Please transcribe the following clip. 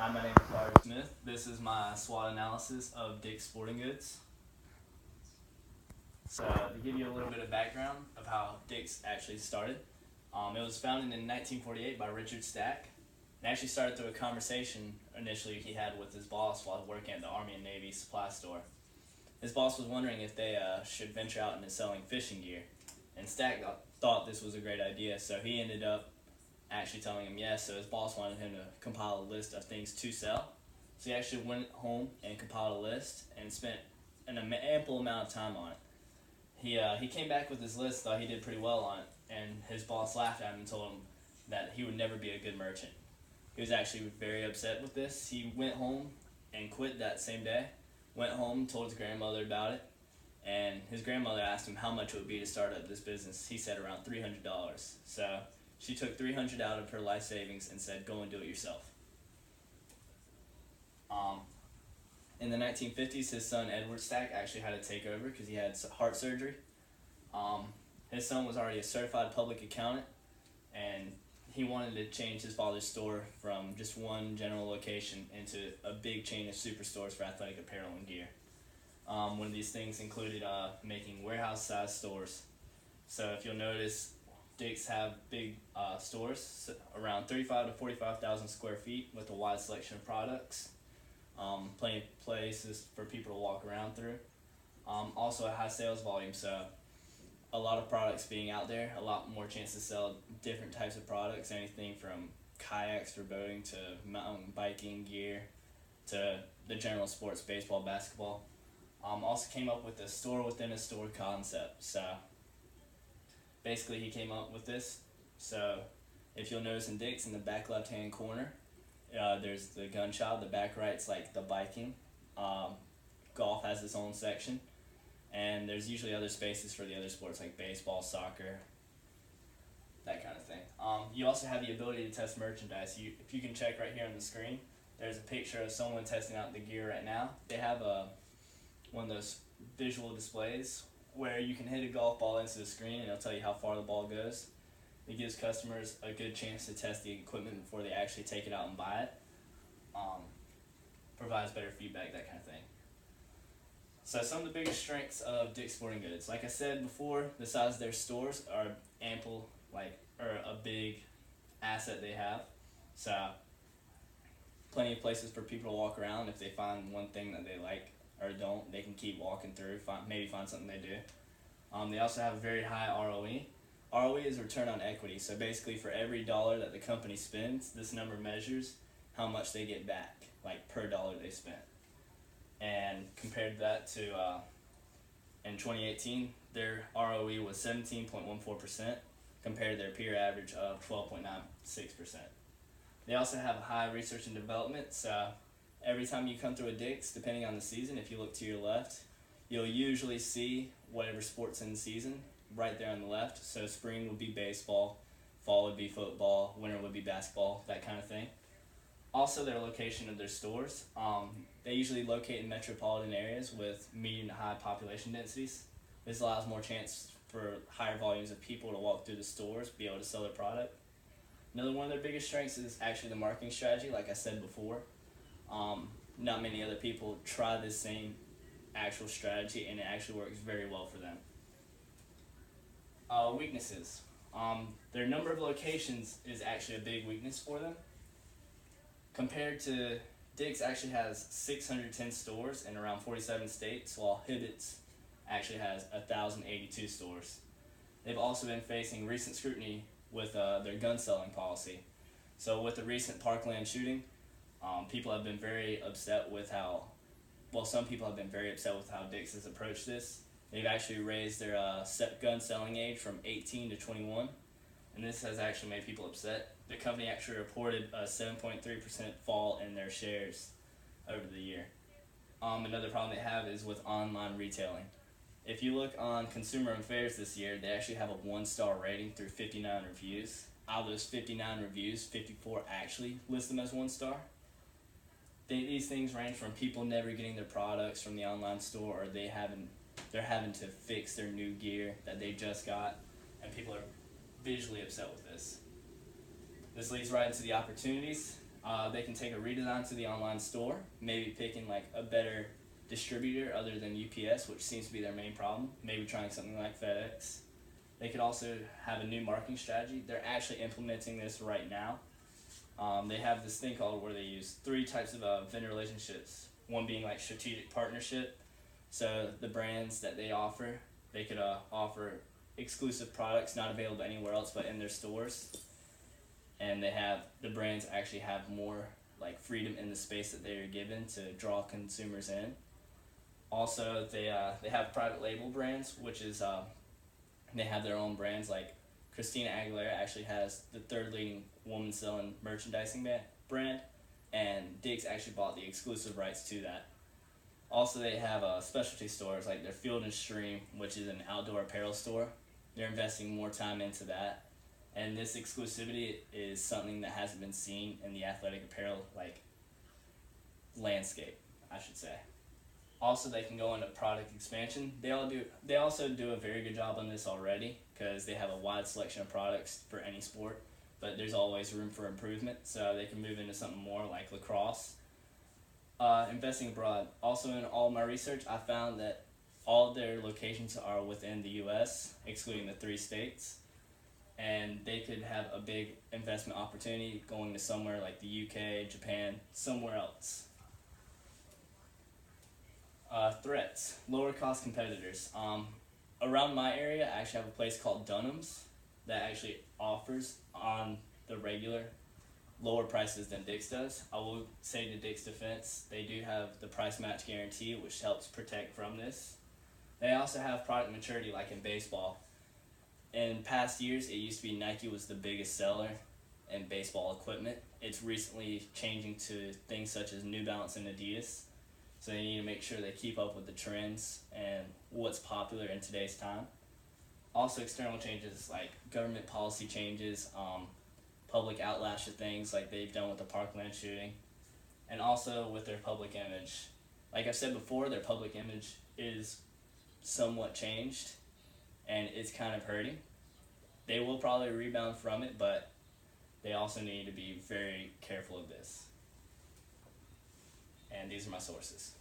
Hi, my name is Larry Smith. This is my SWOT analysis of Dick's Sporting Goods. So, to give you a little bit of background of how Dick's actually started, it was founded in 1948 by Richard Stack. It actually started through a conversation initially he had with his boss while working at the Army and Navy supply store. His boss was wondering if they should venture out into selling fishing gear, and Stack thought this was a great idea, so he ended up actually telling him yes. So his boss wanted him to compile a list of things to sell. So he actually went home and compiled a list and spent an ample amount of time on it. He came back with his list, thought he did pretty well on it, and his boss laughed at him and told him that he would never be a good merchant. He was actually very upset with this. He went home and quit that same day. Went home, told his grandmother about it, and his grandmother asked him how much it would be to start up this business. He said around $300. So she took $300 out of her life savings and said, "Go and do it yourself." In the 1950s, his son Edward Stack actually had to take over because he had heart surgery. His son was already a certified public accountant, and he wanted to change his father's store from just one general location into a big chain of superstores for athletic apparel and gear. One of these things included making warehouse-sized stores. So if you'll notice, Dick's have big stores, around 35 to 45,000 square feet with a wide selection of products. Plenty of places for people to walk around through. Also a high sales volume, so a lot of products being out there, a lot more chance to sell different types of products, anything from kayaks for boating to mountain biking gear to the general sports, baseball, basketball. Also came up with a store within a store concept. So basically he came up with this. So if you'll notice in Dick's, in the back left hand corner, there's the gun shop. The back right's like the biking. Golf has its own section, and there's usually other spaces for the other sports like baseball, soccer, that kind of thing. You also have the ability to test merchandise. If you can check right here on the screen, there's a picture of someone testing out the gear right now. They have one of those visual displays where you can hit a golf ball into the screen and it'll tell you how far the ball goes. It gives customers a good chance to test the equipment before they actually take it out and buy it. Provides better feedback, that kind of thing. So some of the biggest strengths of Dick's Sporting Goods, like I said before, the size of their stores are ample, or a big asset they have. So plenty of places for people to walk around. If they find one thing that they like or don't, they can keep walking through, maybe find something they do. They also have a very high ROE. ROE is return on equity. So basically for every dollar that the company spends, this number measures how much they get back, like per dollar they spent. And compared that to in 2018, their ROE was 17.14% compared to their peer average of 12.96%. They also have a high research and development. So every time you come through a Dick's, depending on the season, if you look to your left, you'll usually see whatever sport's in the season right there on the left. So spring would be baseball, fall would be football, winter would be basketball, that kind of thing. Also, their location of their stores. They usually locate in metropolitan areas with medium to high population densities. This allows more chance for higher volumes of people to walk through the stores, be able to sell their product. Another one of their biggest strengths is actually the marketing strategy, like I said before. Not many other people try this same actual strategy, and it actually works very well for them. Weaknesses. Their number of locations is actually a big weakness for them. Compared to Dick's actually has 610 stores in around 47 states, while Hibbett's actually has 1,082 stores. They've also been facing recent scrutiny with their gun selling policy. So with the recent Parkland shooting, people have been very upset with some people have been very upset with how Dick's has approached this. They've actually raised their gun selling age from 18 to 21, and this has actually made people upset. The company actually reported a 7.3% fall in their shares over the year. Another problem they have is with online retailing. If you look on Consumer Affairs this year, they actually have a 1-star rating through 59 reviews. Out of those 59 reviews, 54 actually list them as 1 star. These things range from people never getting their products from the online store, or they're having to fix their new gear that they just got, and people are visually upset with this. This leads right into the opportunities. They can take a redesign to the online store, maybe picking like a better distributor other than UPS, which seems to be their main problem. Maybe trying something like FedEx. They could also have a new marketing strategy. They're actually implementing this right now. They have this thing called where they use three types of vendor relationships. One being like strategic partnership. So the brands that they offer, they could offer exclusive products not available anywhere else but in their stores. And they have the brands actually have more like freedom in the space that they are given to draw consumers in. Also, they have private label brands, which is they have their own brands. Like Christina Aguilera actually has the third leading woman selling merchandising brand, and Dick's actually bought the exclusive rights to that. Also, they have specialty stores like their Field and Stream, which is an outdoor apparel store. They're investing more time into that, and this exclusivity is something that hasn't been seen in the athletic apparel like landscape, I should say. Also, they can go into product expansion. They also do a very good job on this already because they have a wide selection of products for any sport, but there's always room for improvement. So they can move into something more like lacrosse. Investing abroad. Also, in all my research, I found that all of their locations are within the U.S., excluding the 3 states, and they could have a big investment opportunity going to somewhere like the UK, Japan, somewhere else. Threats, lower cost competitors. Around my area, I actually have a place called Dunham's that actually offers on the regular lower prices than Dick's does. I will say to Dick's defense, they do have the price match guarantee, which helps protect from this. They also have product maturity like in baseball. In past years, it used to be Nike was the biggest seller in baseball equipment. It's recently changing to things such as New Balance and Adidas. So they need to make sure they keep up with the trends and what's popular in today's time. Also, external changes like government policy changes, public outlash of things like they've done with the Parkland shooting, and also with their public image. Like I've said before, their public image is somewhat changed, and it's kind of hurting. They will probably rebound from it, but they also need to be very careful of this. And these are my sources.